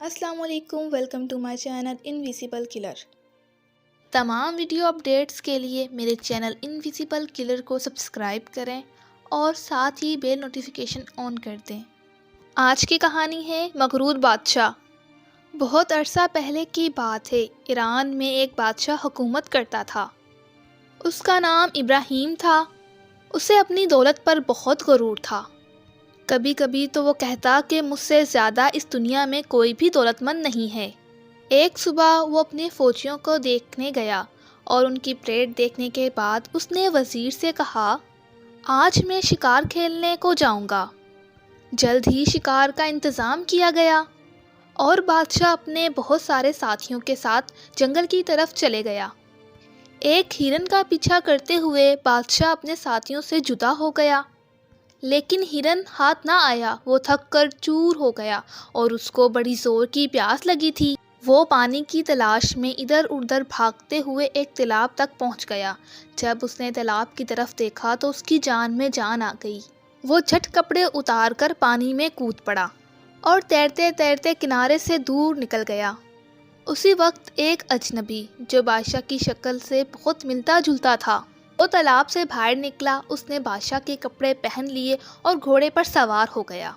السلام علیکم، welcome to my channel invisible colour. تمام ویڈیو اپڈیٹس کے لیے میرے چینل انویزیبل کلر کو سبسکرائب کریں اور ساتھ ہی بیل نوٹیفیکیشن آن کر دیں۔ آج کی کہانی ہے مغرور بادشاہ۔ بہت عرصہ پہلے کی بات ہے، ایران میں ایک بادشاہ حکومت کرتا تھا۔ اس کا نام ابراہیم تھا۔ اسے اپنی دولت پر بہت غرور تھا۔ کبھی کبھی تو وہ کہتا کہ مجھ سے زیادہ اس دنیا میں کوئی بھی دولت مند نہیں ہے۔ ایک صبح وہ اپنے فوجیوں کو دیکھنے گیا اور ان کی پریڈ دیکھنے کے بعد اس نے وزیر سے کہا، آج میں شکار کھیلنے کو جاؤں گا۔ جلد ہی شکار کا انتظام کیا گیا اور بادشاہ اپنے بہت سارے ساتھیوں کے ساتھ جنگل کی طرف چلے گیا۔ ایک ہرن کا پیچھا کرتے ہوئے بادشاہ اپنے ساتھیوں سے جدا ہو گیا، لیکن ہرن ہاتھ نہ آیا۔ وہ تھک کر چور ہو گیا اور اس کو بڑی زور کی پیاس لگی تھی۔ وہ پانی کی تلاش میں ادھر ادھر بھاگتے ہوئے ایک تالاب تک پہنچ گیا۔ جب اس نے تالاب کی طرف دیکھا تو اس کی جان میں جان آ گئی۔ وہ جھٹ کپڑے اتار کر پانی میں کود پڑا اور تیرتے تیرتے کنارے سے دور نکل گیا۔ اسی وقت ایک اجنبی جو بادشاہ کی شکل سے بہت ملتا جلتا تھا، وہ تالاب سے باہر نکلا۔ اس نے بادشاہ کے کپڑے پہن لیے اور گھوڑے پر سوار ہو گیا۔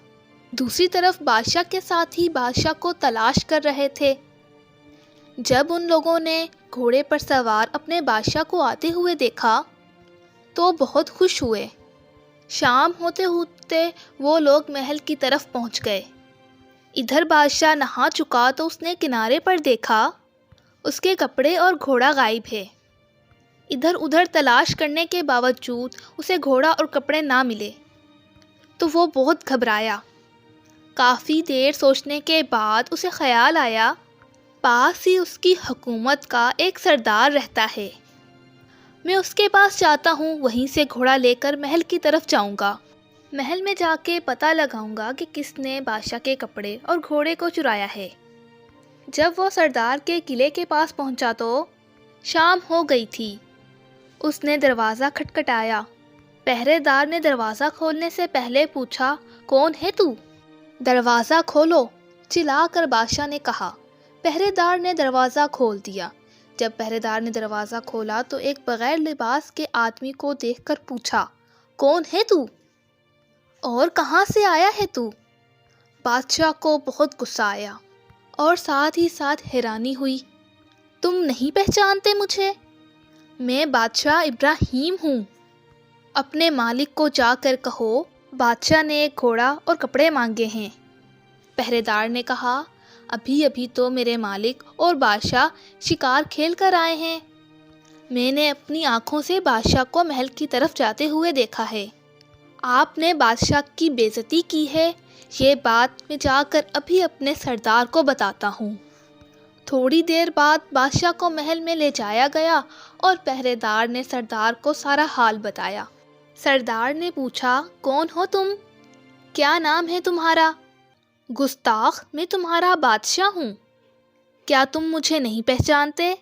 دوسری طرف بادشاہ کے ساتھی بادشاہ کو تلاش کر رہے تھے۔ جب ان لوگوں نے گھوڑے پر سوار اپنے بادشاہ کو آتے ہوئے دیکھا تو بہت خوش ہوئے۔ شام ہوتے ہوتے وہ لوگ محل کی طرف پہنچ گئے۔ ادھر بادشاہ نہا چکا تو اس نے کنارے پر دیکھا، اس کے کپڑے اور گھوڑا غائب ہے۔ ادھر ادھر تلاش کرنے کے باوجود اسے گھوڑا اور کپڑے نہ ملے تو وہ بہت گھبرایا۔ کافی دیر سوچنے کے بعد اسے خیال آیا، پاس ہی اس کی حکومت کا ایک سردار رہتا ہے، میں اس کے پاس جاتا ہوں، وہیں سے گھوڑا لے کر محل کی طرف جاؤں گا۔ محل میں جا کے پتہ لگاؤں گا کہ کس نے بادشاہ کے کپڑے اور گھوڑے کو چرایا ہے۔ جب وہ سردار کے قلعے کے پاس پہنچا تو شام ہو گئی تھی۔ اس نے دروازہ کھٹکھٹایا۔ پہرے دار نے دروازہ کھولنے سے پہلے پوچھا، کون ہے تو؟ دروازہ کھولو، چلا کر بادشاہ نے کہا۔ پہرے دار نے دروازہ کھول دیا۔ جب پہرے دار نے دروازہ کھولا تو ایک بغیر لباس کے آدمی کو دیکھ کر پوچھا، کون ہے تو اور کہاں سے آیا ہے تو؟ بادشاہ کو بہت غصہ آیا اور ساتھ ہی ساتھ حیرانی ہوئی۔ تم نہیں پہچانتے مجھے؟ میں بادشاہ ابراہیم ہوں۔ اپنے مالک کو جا کر کہو بادشاہ نے ایک گھوڑا اور کپڑے مانگے ہیں۔ پہرے دار نے کہا، ابھی ابھی تو میرے مالک اور بادشاہ شکار کھیل کر آئے ہیں۔ میں نے اپنی آنکھوں سے بادشاہ کو محل کی طرف جاتے ہوئے دیکھا ہے۔ آپ نے بادشاہ کی بے عزتی کی ہے، یہ بات میں جا کر ابھی اپنے سردار کو بتاتا ہوں۔ تھوڑی دیر بعد بادشاہ کو محل میں لے جایا گیا اور پہرے دار نے سردار کو سارا حال بتایا۔ سردار نے پوچھا، کون ہو تم؟ کیا نام ہے تمہارا؟ گستاخ، میں تمہارا بادشاہ ہوں۔ کیا تم مجھے نہیں پہچانتے؟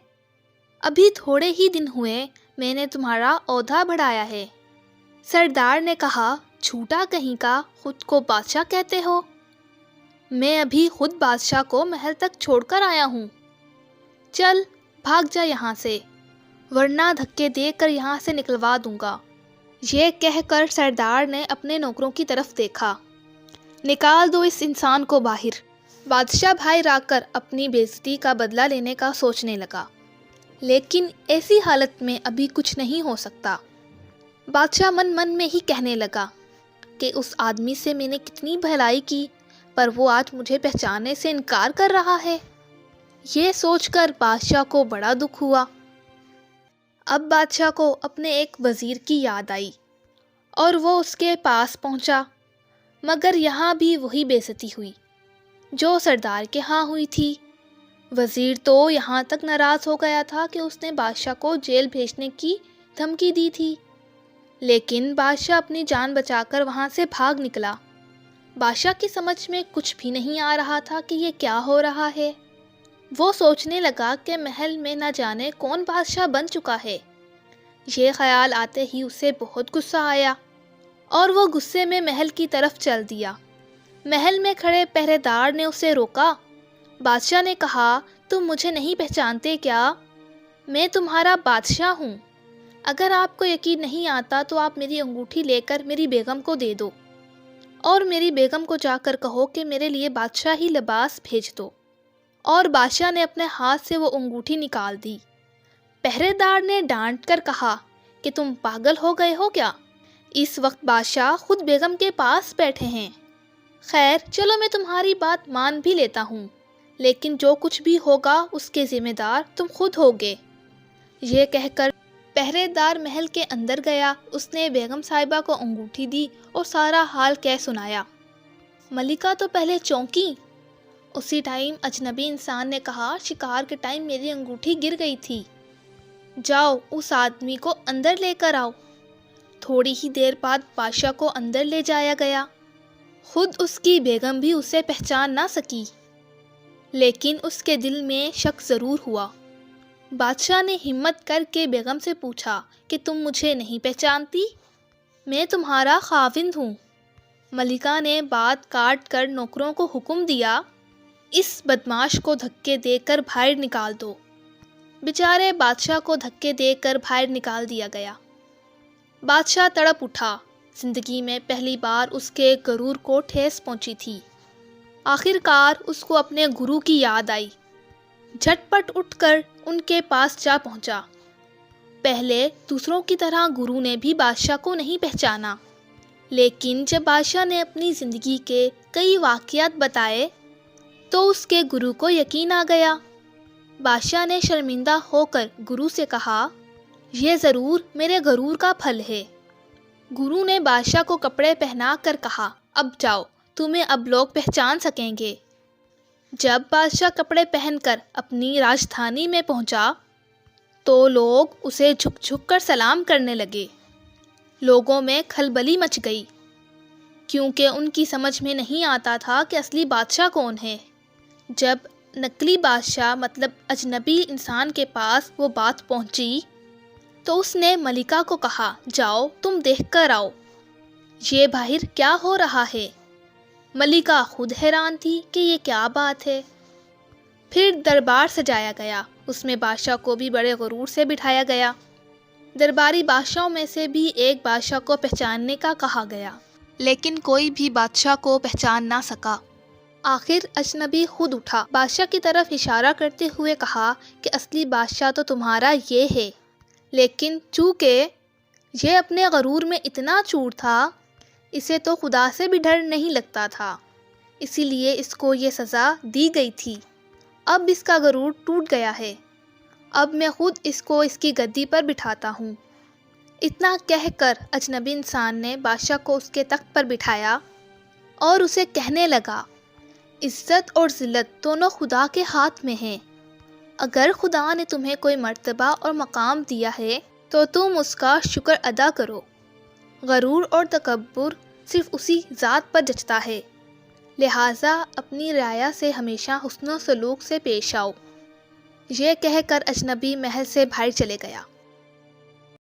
ابھی تھوڑے ہی دن ہوئے میں نے تمہارا عہدہ بڑھایا ہے۔ سردار نے کہا، جھوٹا کہیں کا، خود کو بادشاہ کہتے ہو؟ میں ابھی خود بادشاہ کو محل تک چھوڑ کر آیا ہوں۔ چل بھاگ جا یہاں سے، ورنہ دھکے دے کر یہاں سے نکلوا دوں گا۔ یہ کہہ کر سردار نے اپنے نوکروں کی طرف دیکھا، نکال دو اس انسان کو باہر۔ بادشاہ باہر آ کر اپنی بے عزتی کا بدلہ لینے کا سوچنے لگا، لیکن ایسی حالت میں ابھی کچھ نہیں ہو سکتا۔ بادشاہ من من میں ہی کہنے لگا کہ اس آدمی سے میں نے کتنی بھلائی کی، پر وہ آج مجھے پہچاننے سے انکار کر رہا ہے۔ یہ سوچ کر بادشاہ کو بڑا دکھ ہوا۔ اب بادشاہ کو اپنے ایک وزیر کی یاد آئی اور وہ اس کے پاس پہنچا، مگر یہاں بھی وہی بے عزتی ہوئی جو سردار کے ہاں ہوئی تھی۔ وزیر تو یہاں تک ناراض ہو گیا تھا کہ اس نے بادشاہ کو جیل بھیجنے کی دھمکی دی تھی، لیکن بادشاہ اپنی جان بچا کر وہاں سے بھاگ نکلا۔ بادشاہ کی سمجھ میں کچھ بھی نہیں آ رہا تھا کہ یہ کیا ہو رہا ہے۔ وہ سوچنے لگا کہ محل میں نہ جانے کون بادشاہ بن چکا ہے۔ یہ خیال آتے ہی اسے بہت غصہ آیا اور وہ غصے میں محل کی طرف چل دیا۔ محل میں کھڑے پہرے دار نے اسے روکا بادشاہ نے کہا تم مجھے نہیں پہچانتے کیا؟ میں تمہارا بادشاہ ہوں۔ اگر آپ کو یقین نہیں آتا تو آپ میری انگوٹھی لے کر میری بیگم کو دے دو اور میری بیگم کو جا کر کہو کہ میرے لیے بادشاہی لباس بھیج دو۔ اور بادشاہ نے اپنے ہاتھ سے وہ انگوٹھی نکال دی۔ پہرے دار نے ڈانٹ کر کہا کہ تم پاگل ہو گئے ہو کیا؟ اس وقت بادشاہ خود بیگم کے پاس بیٹھے ہیں۔ خیر چلو میں تمہاری بات مان بھی لیتا ہوں، لیکن جو کچھ بھی ہوگا اس کے ذمہ دار تم خود ہوگے۔ یہ کہہ کر پہرے دار محل کے اندر گیا۔ اس نے بیگم صاحبہ کو انگوٹھی دی اور سارا حال کہہ سنایا۔ ملکہ تو پہلے چونکی۔ اسی ٹائم اجنبی انسان نے کہا شکار کے ٹائم میری انگوٹھی گر گئی تھی، جاؤ اس آدمی کو اندر لے کر آؤ۔ تھوڑی ہی دیر بعد بادشاہ کو اندر لے جایا گیا۔ خود اس کی بیگم بھی اسے پہچان نہ سکی، لیکن اس کے دل میں شک ضرور ہوا۔ بادشاہ نے ہمت کر کے بیگم سے پوچھا کہ تم مجھے نہیں پہچانتی؟ میں تمہارا خاوند ہوں۔ ملکہ نے بات کاٹ کر نوکروں کو حکم دیا اس بدماش کو دھکے دے کر باہر نکال دو۔ بیچارے بادشاہ کو دھکے دے کر باہر نکال دیا گیا۔ بادشاہ تڑپ اٹھا۔ زندگی میں پہلی بار اس کے غرور کو ٹھیس پہنچی تھی۔ آخر کار اس کو اپنے گرو کی یاد آئی۔ جھٹ پٹ اٹھ کر ان کے پاس جا پہنچا۔ پہلے دوسروں کی طرح گرو نے بھی بادشاہ کو نہیں پہچانا، لیکن جب بادشاہ نے اپنی زندگی کے کئی واقعات بتائے تو اس کے گرو کو یقین آ گیا۔ بادشاہ نے شرمندہ ہو کر گرو سے کہا یہ ضرور میرے غرور کا پھل ہے۔ گرو نے بادشاہ کو کپڑے پہنا کر کہا اب جاؤ، تمہیں اب لوگ پہچان سکیں گے۔ جب بادشاہ کپڑے پہن کر اپنی راجدھانی میں پہنچا تو لوگ اسے جھک جھک کر سلام کرنے لگے۔ لوگوں میں کھلبلی مچ گئی، کیونکہ ان کی سمجھ میں نہیں آتا تھا کہ اصلی بادشاہ کون ہے۔ جب نقلی بادشاہ مطلب اجنبی انسان کے پاس وہ بات پہنچی تو اس نے ملکہ کو کہا جاؤ تم دیکھ کر آؤ یہ باہر کیا ہو رہا ہے۔ ملکہ خود حیران تھی کہ یہ کیا بات ہے۔ پھر دربار سجایا گیا، اس میں بادشاہ کو بھی بڑے غرور سے بٹھایا گیا۔ درباری بادشاہوں میں سے بھی ایک بادشاہ کو پہچاننے کا کہا گیا، لیکن کوئی بھی بادشاہ کو پہچان نہ سکا۔ آخر اجنبی خود اٹھا، بادشاہ کی طرف اشارہ کرتے ہوئے کہا کہ اصلی بادشاہ تو تمہارا یہ ہے، لیکن چونکہ یہ اپنے غرور میں اتنا چور تھا، اسے تو خدا سے بھی ڈر نہیں لگتا تھا، اسی لیے اس کو یہ سزا دی گئی تھی۔ اب اس کا غرور ٹوٹ گیا ہے، اب میں خود اس کو اس کی گدی پر بٹھاتا ہوں۔ اتنا کہہ کر اجنبی انسان نے بادشاہ کو اس کے تخت پر بٹھایا اور اسے کہنے لگا عزت اور ذلت دونوں خدا کے ہاتھ میں ہیں۔ اگر خدا نے تمہیں کوئی مرتبہ اور مقام دیا ہے تو تم اس کا شکر ادا کرو۔ غرور اور تکبر صرف اسی ذات پر جچتا ہے، لہٰذا اپنی رعایا سے ہمیشہ حسن و سلوک سے پیش آؤ۔ یہ کہہ کر اجنبی محل سے باہر چلے گیا۔